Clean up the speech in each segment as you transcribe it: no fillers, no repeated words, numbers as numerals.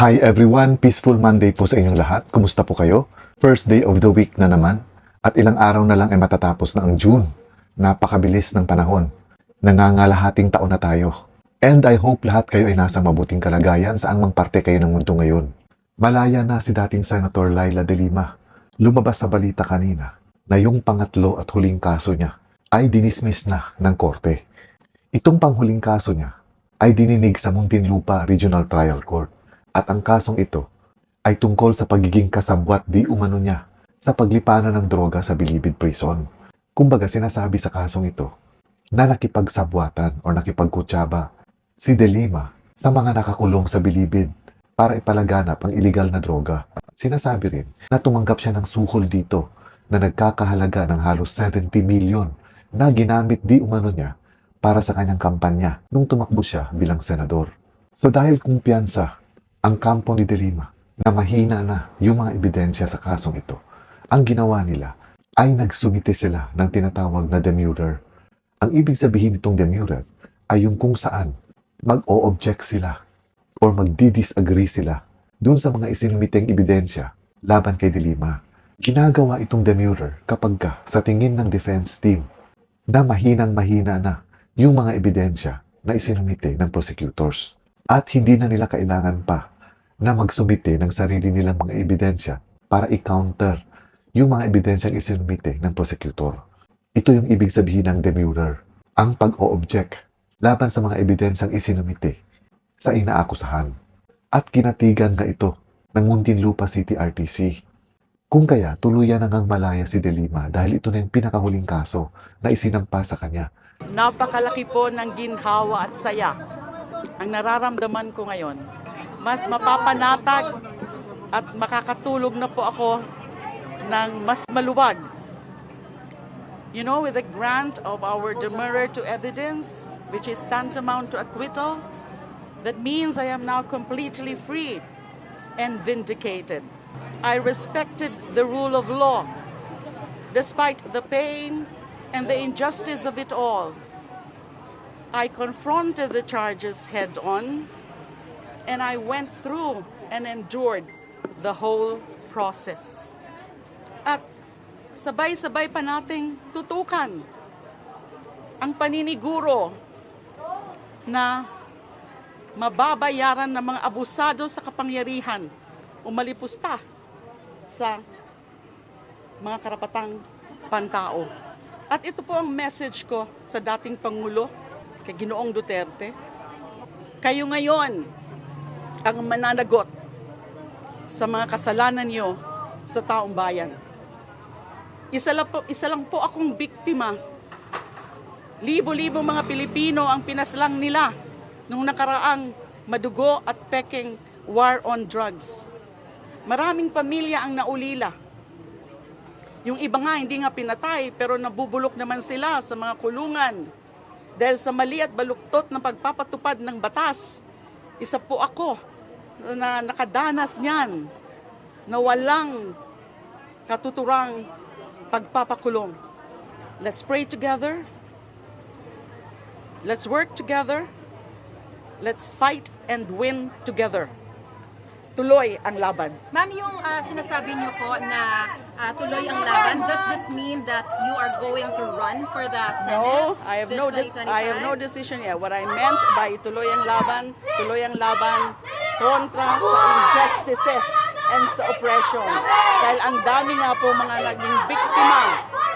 Hi everyone! Peaceful Monday po sa inyong lahat. Kumusta po kayo? First day of the week na naman. At ilang araw na lang ay matatapos na ang June. Napakabilis ng panahon. Nangangalahating taon na tayo. And I hope lahat kayo ay nasa mabuting kalagayan saan mang parte kayo ng mundo ngayon. Malaya na si dating Senator Laila De Lima. Lumabas sa balita kanina na yung pangatlo at huling kaso niya ay dinismiss na ng korte. Itong panghuling kaso niya ay dininig sa Muntinlupa Regional Trial Court. At ang kasong ito ay tungkol sa pagiging kasabwat di umano niya sa paglipanan ng droga sa Bilibid Prison. Kumbaga sinasabi sa kasong ito na nakipagsabwatan o nakipagkutsaba si De Lima sa mga nakakulong sa Bilibid para ipalaganap ang iligal na droga. At sinasabi rin na tumanggap siya ng suhol dito na nagkakahalaga ng halos 70 milyon na ginamit di umano niya para sa kanyang kampanya nung tumakbo siya bilang senador. So dahil kumpiyansa ang kampo ni De Lima na mahina na yung mga ebidensya sa kasong ito, ang ginawa nila ay nagsumite sila ng tinatawag na demurrer. Ang ibig sabihin nitong demurrer ay yung kung saan mag-o-object sila or magdi-disagree sila dun sa mga isinumiteng ebidensya laban kay De Lima. Ginagawa itong demurrer kapag sa tingin ng defense team na mahinang-mahina na yung mga ebidensya na isinumite ng prosecutors. At hindi na nila kailangan pa na magsumite ng sarili nilang mga ebidensya para i-counter yung mga ebidensyang isinumite ng prosecutor. Ito yung ibig sabihin ng demurrer, ang pag-o-object laban sa mga ebidensyang isinumite sa inaakusahan. At kinatigan nga ito ng Muntinlupa City RTC. Kung kaya tuluyan nang malaya si De Lima dahil ito na yung pinakahuling kaso na isinampa sa kanya. Napakalaki po ng ginhawa at saya ang nararamdaman ko ngayon. Mas mapapanatag at makakatulog na po ako ng mas maluwag. You know, with the grant of our demurrer to evidence, which is tantamount to acquittal, that means I am now completely free and vindicated. I respected the rule of law, despite the pain and the injustice of it all. I confronted the charges head on, and I went through and endured the whole process. At sabay-sabay pa nating tutukan ang paniniguro na mababayaran ng mga abusado sa kapangyarihan o malipusta sa mga karapatang pantao. At ito po ang message ko sa dating Pangulo, kay Ginoong Duterte. Kayo ngayon ang mananagot sa mga kasalanan niyo sa taong bayan. Isa lang po akong biktima. Libo-libo mga Pilipino ang pinaslang nila nung nakaraang madugo at peking war on drugs. Maraming pamilya ang naulila. Yung iba nga hindi nga pinatay pero nabubulok naman sila sa mga kulungan dahil sa mali at baluktot ng pagpapatupad ng batas. Isa po ako na nakadanas niyan na walang katuturang pagpapakulong. Let's pray together. Let's work together. Let's fight and win together. Tuloy ang laban. Ma'am, yung sinasabi niyo po na tuloy ang laban, does this mean that you are going to run for the Senate? No, I have no decision yet. What I meant by tuloy ang laban kontra sa injustices and sa oppression. Dahil ang dami nga po mga naging biktima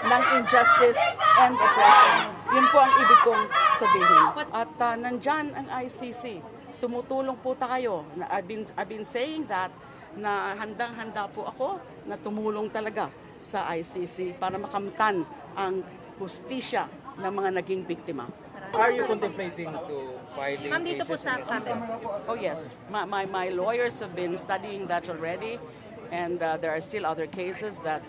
ng injustice and oppression. Yun po ang ibig kong sabihin. At nandyan ang ICC. Tumutulong po tayo. I've been saying that na handang-handa po ako na tumulong talaga sa ICC para makamtan ang hustisya ng mga naging biktima. Are you contemplating to filing Ma'am, dito po sa atin. Oh yes, my lawyers have been studying that already, and there are still other cases that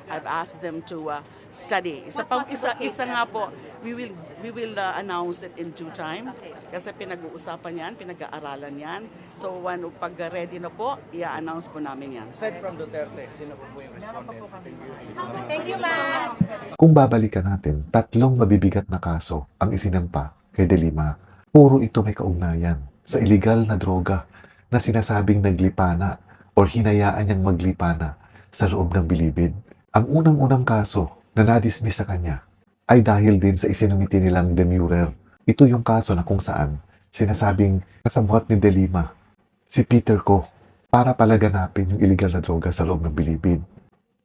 I've asked them to study. Isa nga po, we will announce it in due time. Okay. Kasi pinag-uusapan yan, pinag-aaralan yan. So pag ready na po, i-announce po namin yan. Aside from Duterte, sino po yung respondent? Thank you, ma'am. Kung babalikan natin, 3 mabibigat na kaso ang isinampa kay De Lima. Puro ito may kaugnayan sa iligal na droga na sinasabing naglipana o hinayaan niyang maglipana sa loob ng bilibid. Ang unang-unang kaso na nadismiss sa kanya ay dahil din sa isinumiti nilang demurrer. Ito yung kaso na kung saan sinasabing kasabuhat ni De Lima si Peter Ko para palaganapin yung illegal na droga sa loob ng bilibid.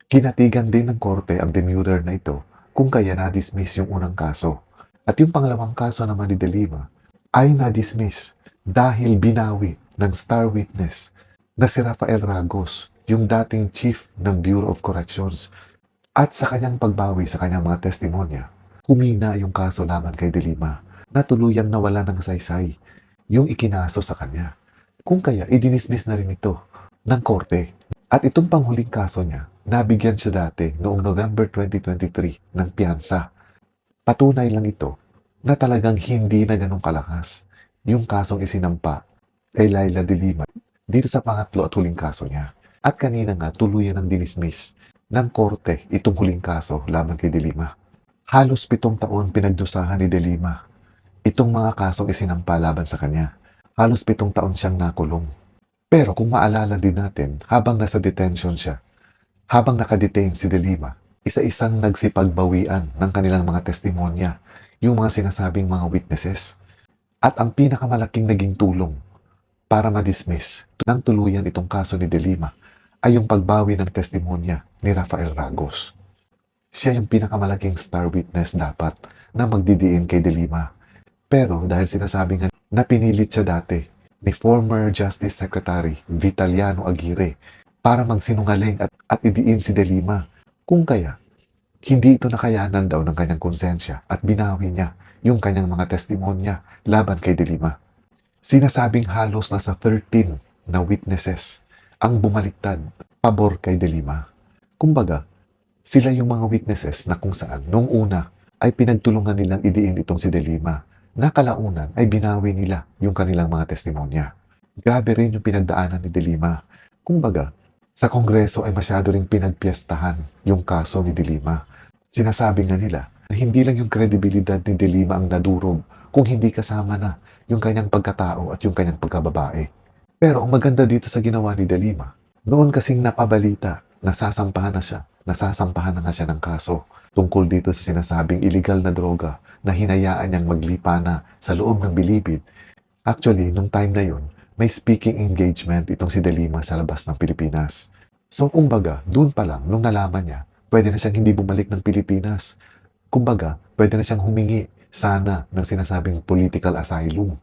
Kinatigan din ng korte ang demurrer na ito kung kaya na-dismiss yung unang kaso. At yung pangalawang kaso naman ni De Lima ay na-dismiss dahil binawi ng star witness na si Rafael Ragos, yung dating chief ng Bureau of Corrections. At sa kanyang pagbawi sa kanyang mga testimonya, humina yung kaso laban kay De Lima na tuluyang nawala ng saysay yung ikinaso sa kanya. Kung kaya, idinismiss na rin ito ng korte. At itong panghuling kaso niya, nabigyan siya dati noong November 2023 ng piyansa. Patunay lang ito na talagang hindi na ganun kalakas yung kasong isinampa kay Laila De Lima dito sa pangatlo at huling kaso niya. At kanina nga tuluyan ng dinismiss ng korte itong huling kaso laban kay De Lima. Halos 7 taon pinagdusahan ni De Lima itong mga kasong isinampa laban sa kanya. Halos 7 taon siyang nakulong. Pero kung maalala din natin, habang nasa detention siya, habang nakadetain si De Lima, isa-isang nagsipagbawian ng kanilang mga testimonya, yung mga sinasabing mga witnesses. At ang pinakamalaking naging tulong para ma-dismiss ng tuluyan itong kaso ni De Lima ay yung pagbawi ng testimonya ni Rafael Ragos. Siya yung pinakamalaking star witness dapat na magdidiin kay De Lima. Pero dahil sinasabi nga na pinilit siya dati ni former Justice Secretary Vitaliano Aguirre para magsinungaling at idiin si De Lima, kung kaya hindi ito nakayanan daw ng kanyang konsensya at binawi niya yung kanyang mga testimonya laban kay De Lima. Sinasabing halos nasa 13 na witnesses ang bumaliktad pabor kay De Lima. Kumbaga, sila yung mga witnesses na kung saan nung una ay pinagtulungan nilang idiin itong si De Lima, na kalaunan ay binawi nila yung kanilang mga testimonya. Grabe rin yung pinagdaanan ni De Lima. Kumbaga, sa Kongreso ay masyado ring pinagpiestahan yung kaso ni De Lima. Sinasabi nga nila na hindi lang yung kredibilidad ni De Lima ang nadurog kung hindi kasama na yung kanyang pagkatao at yung kanyang pagkababae. Pero ang maganda dito sa ginawa ni De Lima, noon kasing napabalita, nasasampahan na nga siya ng kaso tungkol dito sa sinasabing illegal na droga na hinayaan niyang maglipana sa loob ng bilibid. Actually, nung time na yun, may speaking engagement itong si De Lima sa labas ng Pilipinas. So, kumbaga, dun pa lang, nung nalaman niya, pwede na siyang hindi bumalik ng Pilipinas. Kumbaga, pwede na siyang humingi sana ng sinasabing political asylum.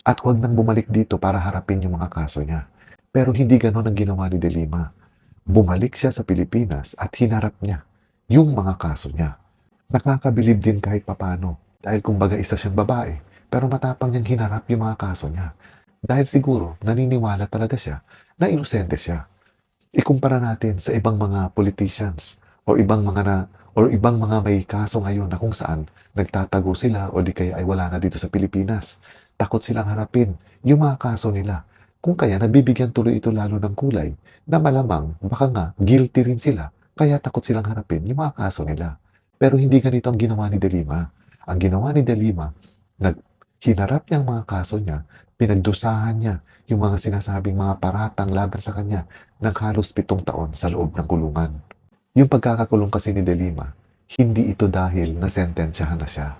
At huwag nang bumalik dito para harapin yung mga kaso niya. Pero hindi ganon ang ginawa ni De Lima. Bumalik siya sa Pilipinas at hinarap niya yung mga kaso niya. Nakakabilib din kahit papano dahil kumbaga isa siyang babae pero matapang niyang hinarap yung mga kaso niya. Dahil siguro naniniwala talaga siya na inosente siya. Ikumpara natin sa ibang mga politicians o ibang mga may kaso ngayon na kung saan nagtatago sila o di kaya ay wala na dito sa Pilipinas. Takot silang harapin yung mga kaso nila. Kung kaya nabibigyan tuloy ito lalo ng kulay na malamang baka nga guilty rin sila kaya takot silang harapin yung mga kaso nila. Pero hindi ganito ang ginawa ni De Lima. Ang ginawa ni De Lima, hinarap niya ang mga kaso niya, pinagdusahan niya yung mga sinasabing mga paratang laban sa kanya ng halos 7 taon sa loob ng kulungan. Yung pagkakakulong kasi ni De Lima, hindi ito dahil nasentensyahan na siya.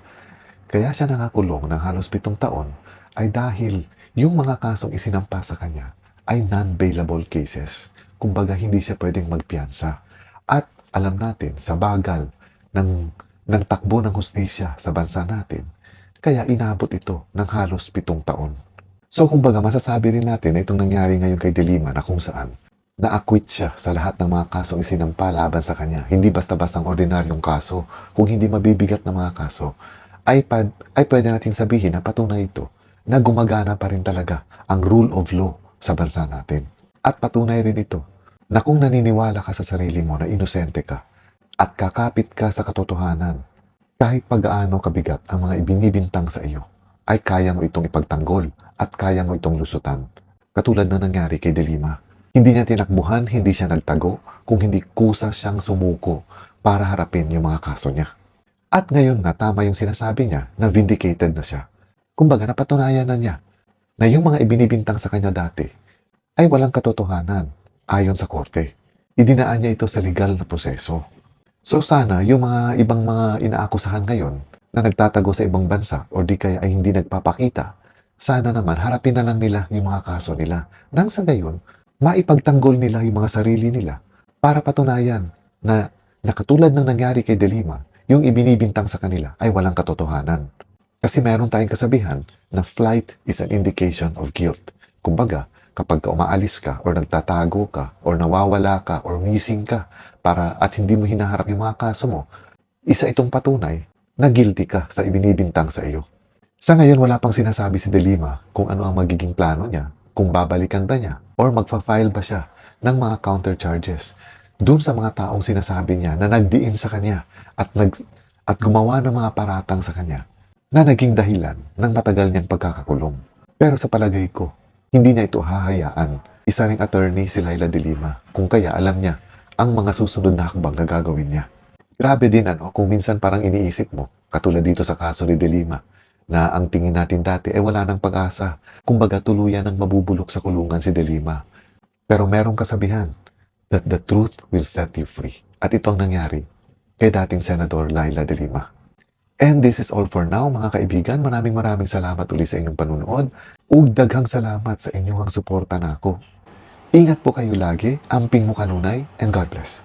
Kaya siya nakakulong ng halos 7 taon ay dahil yung mga kasong isinampa sa kanya ay non-bailable cases. Kumbaga hindi siya pwedeng magpiyansa. At alam natin sa bagal ng takbo ng hustisya sa bansa natin, kaya inabot ito ng halos 7 taon. So kumbaga masasabi rin natin na itong nangyari ngayon kay De Lima na kung saan na-acquit siya sa lahat ng mga kasong isinampa laban sa kanya. Hindi basta-bastang ordinaryong kaso, kung hindi mabibigat na mga kaso, ay pwede nating sabihin na patunay ito na gumagana pa rin talaga ang rule of law sa bansa natin. At patunay rin ito na kung naniniwala ka sa sarili mo na inosente ka at kakapit ka sa katotohanan, kahit pag-aano kabigat ang mga ibinibintang sa iyo, ay kaya mo itong ipagtanggol at kaya mo itong lusutan. Katulad na nangyari kay De Lima. Hindi niya tinakbuhan, hindi siya nagtago, kung hindi kusa siyang sumuko para harapin yung mga kaso niya. At ngayon nga tama yung sinasabi niya na vindicated na siya. Kumbaga napatunayan na niya na yung mga ibinibintang sa kanya dati ay walang katotohanan ayon sa korte. Idinaan niya ito sa legal na proseso. So sana yung mga ibang mga inaakusahan ngayon na nagtatago sa ibang bansa o di kaya ay hindi nagpapakita, sana naman harapin na lang nila yung mga kaso nila. Nang sa gayon, maipagtanggol nila yung mga sarili nila para patunayan na nakatulad ng nangyari kay De Lima, yung ibinibintang sa kanila ay walang katotohanan. Kasi meron tayong kasabihan na flight is an indication of guilt. Kumbaga, kapag umaalis ka or nagtatago ka or nawawala ka or missing ka at hindi mo hinaharap yung mga kaso mo, isa itong patunay na guilty ka sa ibinibintang sa iyo. Sa ngayon, wala pang sinasabi si De Lima kung ano ang magiging plano niya, kung babalikan ba niya or magfa-file ba siya ng mga counter charges doon sa mga taong sinasabi niya na nagdiin sa kanya at gumawa ng mga paratang sa kanya na naging dahilan ng matagal niyang pagkakakulong. Pero sa palagay ko, hindi niya ito hahayaan. Isa ring attorney si Laila De Lima, kung kaya alam niya ang mga susunod na hakbang na gagawin niya. Grabe din kung minsan parang iniisip mo, katulad dito sa kaso ni De Lima, na ang tingin natin dati ay wala ng pag-asa, kumbaga tuluyan ng mabubulok sa kulungan si De Lima. Pero merong kasabihan, that the truth will set you free. At ito ang nangyari kay dating Senador Laila De Lima. And this is all for now, mga kaibigan. Maraming salamat ulit sa inyong panunood. Ug daghang salamat sa inyong suporta nako. Ingat po kayo lagi, amping mo kanunay, and God bless.